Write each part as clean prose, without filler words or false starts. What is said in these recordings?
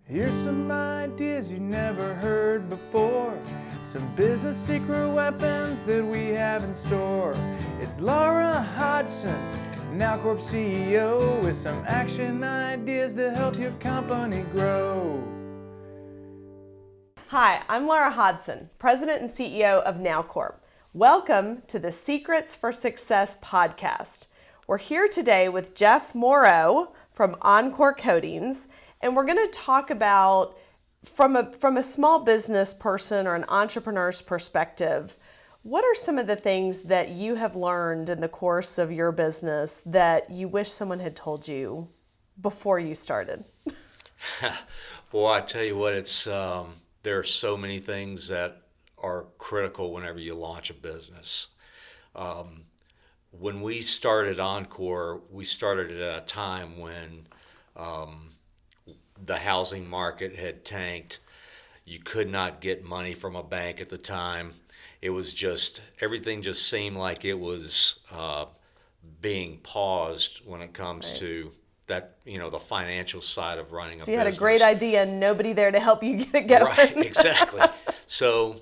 Here's some ideas you never heard before. Some business secret weapons that we have in store. It's Laura Hodgson, NowCorp CEO, with some action ideas to help your company grow. Hi, I'm Laura Hodgson, President and CEO of NowCorp. Welcome to the Secrets for Success podcast. We're here today with Jeff Moreau from Encore Coatings, and we're going to talk about, from a small business person or an entrepreneur's perspective, what are some of the things that you have learned in the course of your business that you wish someone had told you before you started? Well, I tell you what, there are so many things that are critical whenever you launch a business. When we started Encore, we started at a time when the housing market had tanked. You could not get money from a bank at the time. It was just, everything just seemed like it was being paused when it comes to that, the financial side of running a business. So you had a great idea and nobody there to help you get it going. Right, exactly. So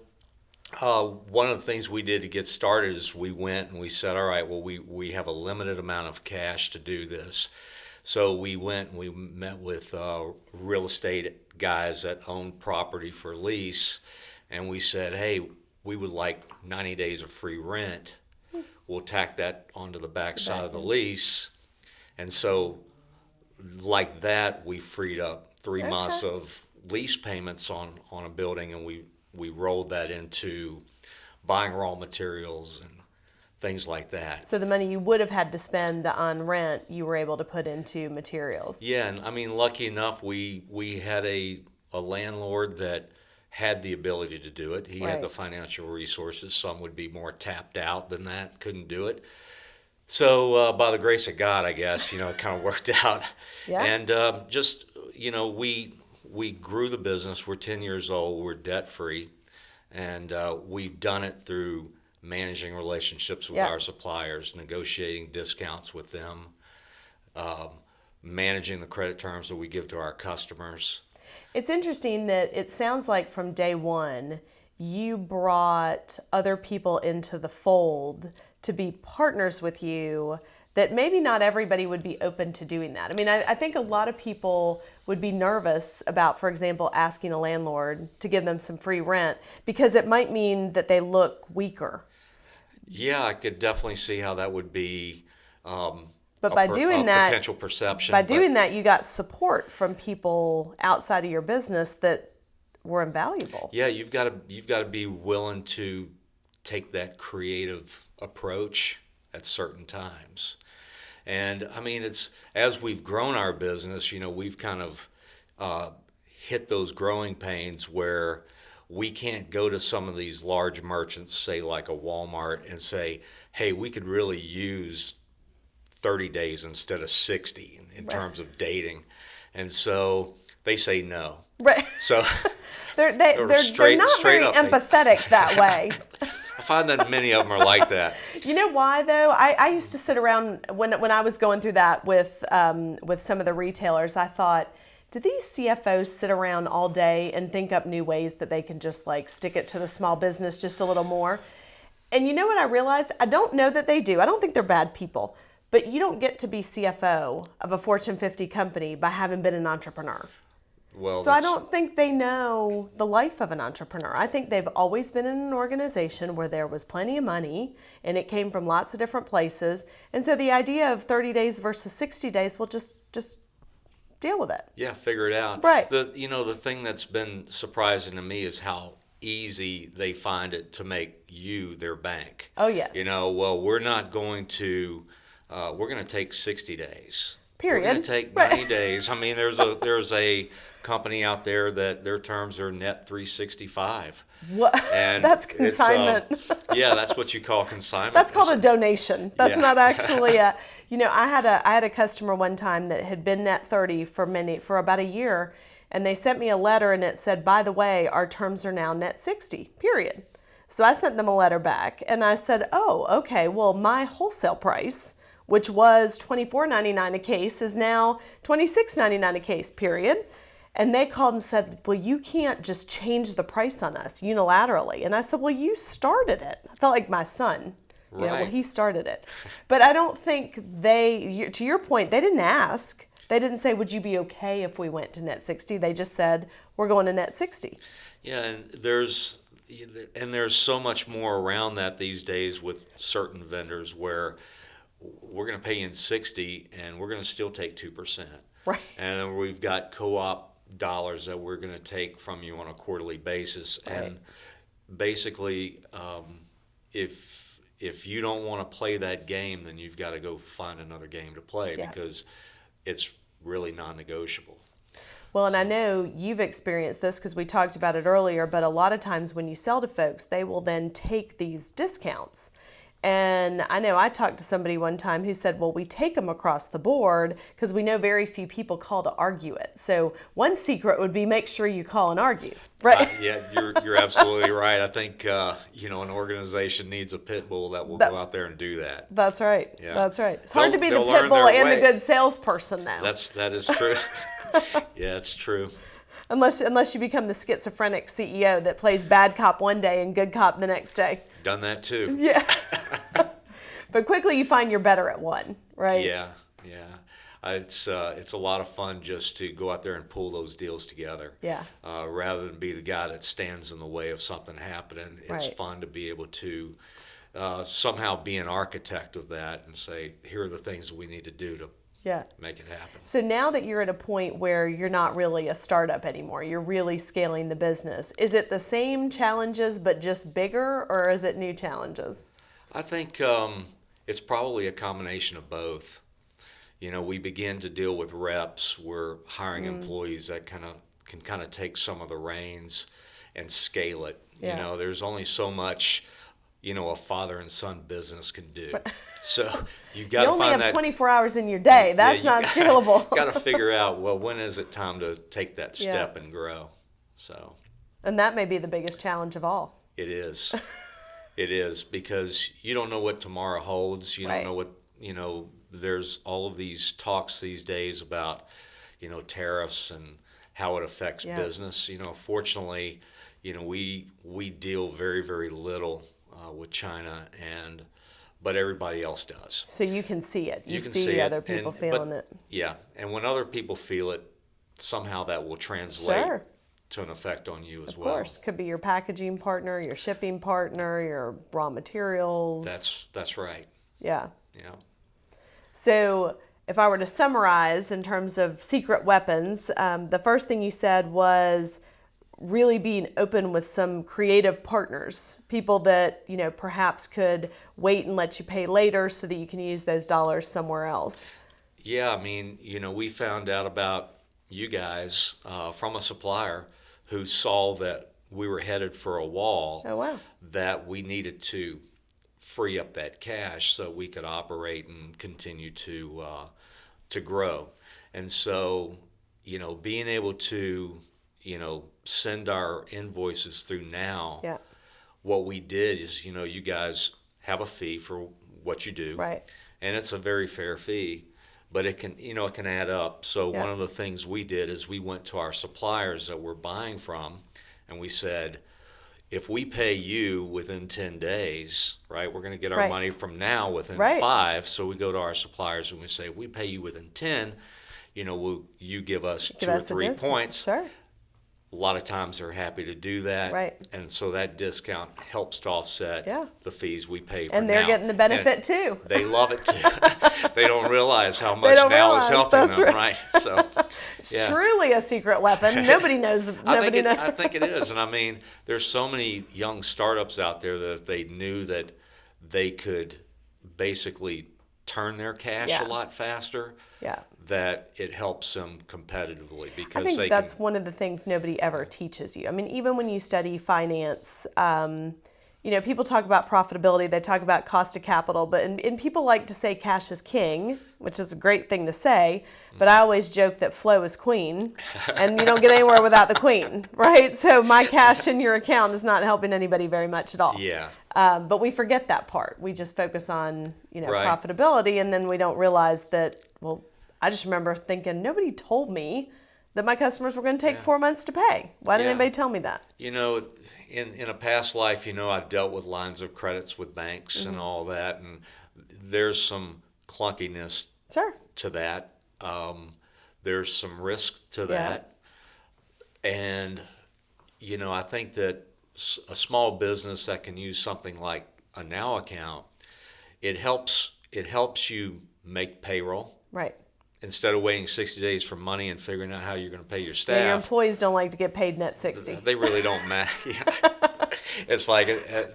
one of the things we did to get started is we went and we said, all right, well, we have a limited amount of cash to do this. So we went and we met with real estate guys that owned property for lease, and we said, hey, we would like 90 days of free rent. We'll tack that onto the back side of the lease. And so like that, we freed up 3 months of lease payments on a building, and we rolled that into buying raw materials and things like that. So the money you would have had to spend on rent, you were able to put into materials. Yeah, and I mean, lucky enough, we had a landlord that had the ability to do it. He had the financial resources. Some would be more tapped out than that, couldn't do it. So by the grace of God, I guess, it kind of worked out. Yeah. And we grew the business. We're 10 years old. We're debt-free. And we've done it through managing relationships with our suppliers, negotiating discounts with them, managing the credit terms that we give to our customers. It's interesting that it sounds like from day one, you brought other people into the fold to be partners with you, that maybe not everybody would be open to doing that. I mean, I think a lot of people would be nervous about, for example, asking a landlord to give them some free rent because it might mean that they look weaker. Yeah, I could definitely see how that would be but by doing that, potential perception. By doing that, you got support from people outside of your business that were invaluable. Yeah, you've got to be willing to take that creative approach at certain times. And I mean, it's, as we've grown our business, we've kind of hit those growing pains where we can't go to some of these large merchants, say like a Walmart, and say, hey, we could really use 30 days instead of 60 in terms of dating. And so they say no. Right. So they're not very empathetic that way. I find that many of them are like that. You know why though? I used to sit around when I was going through that with some of the retailers. I thought, do these CFOs sit around all day and think up new ways that they can just like stick it to the small business just a little more? And you know what I realized? I don't know that they do. I don't think they're bad people, but you don't get to be CFO of a Fortune 50 company by having been an entrepreneur. Well, so I don't think they know the life of an entrepreneur. I think they've always been in an organization where there was plenty of money and it came from lots of different places. And so the idea of 30 days versus 60 days, well, just deal with it. Yeah, figure it out. Right. The thing that's been surprising to me is how easy they find it to make you their bank. Oh, yes. Well, we're not going to, we're going to take 60 days. Period. We're going to take 90 days. I mean, there's a company out there that their terms are net 365. What? And that's consignment. Yeah, that's what you call consignment. That's called a donation. That's not actually a. I had a customer one time that had been net 30 for about a year, and they sent me a letter and it said, by the way, our terms are now net 60. Period. So I sent them a letter back and I said, oh, okay. Well, my wholesale price, which was $24.99 a case, is now $26.99 a case. Period. And they called and said, well, you can't just change the price on us unilaterally. And I said, well, you started it. I felt like my son. You know, well, he started it. But I don't think to your point, they didn't ask. They didn't say, would you be okay if we went to net 60? They just said, we're going to net 60. Yeah, and there's so much more around that these days with certain vendors where we're going to pay you in 60 and we're going to still take 2%. Right. And then we've got co-op dollars that we're going to take from you on a quarterly basis. Right. And basically, if you don't want to play that game, then you've got to go find another game to play because it's really non-negotiable. Well, and I know you've experienced this because we talked about it earlier, but a lot of times when you sell to folks, they will then take these discounts. And I know I talked to somebody one time who said, well, we take them across the board because we know very few people call to argue it. So one secret would be make sure you call and argue, right? Yeah, you're absolutely right. I think, an organization needs a pit bull that will go out there and do that. That's right. Yeah. That's right. It's hard to be the They'll pit learn bull their and way. the good salesperson, though. That is true. Yeah, it's true. Unless you become the schizophrenic CEO that plays bad cop one day and good cop the next day. Done that too. Yeah. But quickly you find you're better at one, right? Yeah. It's a lot of fun just to go out there and pull those deals together. Yeah. Rather than be the guy that stands in the way of something happening, it's Right. fun to be able to somehow be an architect of that and say, here are the things we need to do to make it happen. So now that you're at a point where you're not really a startup anymore, you're really scaling the business, is it the same challenges but just bigger, or is it new challenges? I think it's probably a combination of both. We begin to deal with reps. We're hiring employees that can kind of take some of the reins and scale it. Yeah. There's only so much, a father and son business can do. So you've got to find that. You only have 24 hours in your day. That's not scalable. Got to figure out, well, when is it time to take that step and grow? So. And that may be the biggest challenge of all. It is. It is, because you don't know what tomorrow holds. You don't know what, there's all of these talks these days about, tariffs and how it affects business. Fortunately, we deal very, very little with China, but everybody else does. So you can see it. You can see other it, people feeling it. Yeah, and when other people feel it, somehow that will translate Sure. to an effect on you as well. Of course. Could be your packaging partner, your shipping partner, your raw materials. That's right. Yeah. Yeah. So if I were to summarize in terms of secret weapons, the first thing you said was really being open with some creative partners, people that, perhaps could wait and let you pay later so that you can use those dollars somewhere else. Yeah, we found out about you guys from a supplier who saw that we were headed for a wall. Oh, wow. That we needed to free up that cash so we could operate and continue to grow. And so, being able to, send our invoices through now, what we did is, you guys have a fee for what you do. Right. And it's a very fair fee, but it can add up. So one of the things we did is we went to our suppliers that we're buying from, and we said, if we pay you within 10 days, right, we're going to get our money from now within 5. So we go to our suppliers and we say, if we pay you within 10, will you give us 2 or 3 points? Sure. A lot of times they're happy to do that. Right. And so that discount helps to offset the fees we pay for now. And they're getting the benefit too. They love it too. They don't realize how much now is helping them, right? So it's truly a secret weapon. Nobody knows. I think it is. And there's so many young startups out there that if they knew that they could basically turn their cash a lot faster, that it helps them competitively, because I think that's one of the things nobody ever teaches you. Even when you study finance, people talk about profitability, they talk about cost of capital, and people like to say cash is king, which is a great thing to say, but I always joke that flow is queen, and you don't get anywhere without the queen, right? So my cash in your account is not helping anybody very much at all. Yeah. But we forget that part. We just focus on, profitability, and then we don't realize that, I just remember thinking, nobody told me that my customers were going to take 4 months to pay. Why didn't anybody tell me that? You know, in a past life, you know, I've dealt with lines of credits with banks and all that, and there's some clunkiness Sure. to that. There's some risk to that. And, you know, I think that a small business that can use something like a Now account, it helps you make payroll. Right. Instead of waiting 60 days for money and figuring out how you're going to pay your staff. Yeah, your employees don't like to get paid net 60. They really don't matter. It's like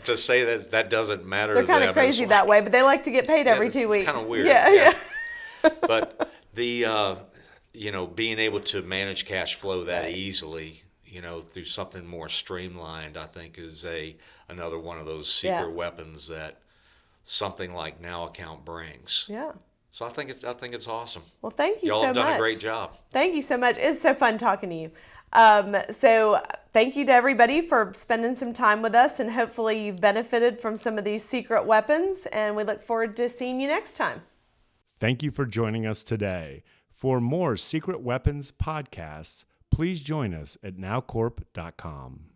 to say that doesn't matter They're to them. kind of crazy that way, but they like to get paid every 2 weeks. It's kind of weird. Yeah. But the you know, being able to manage cash flow that easily, you know, through something more streamlined, I think is another one of those secret weapons that something like Now account brings. Yeah. So I think it's awesome. Well, thank you so much. Y'all have done a great job. Thank you so much. It's so fun talking to you. So thank you to everybody for spending some time with us, and hopefully you've benefited from some of these secret weapons, and we look forward to seeing you next time. Thank you for joining us today. For more Secret Weapons podcasts, please join us at nowcorp.com.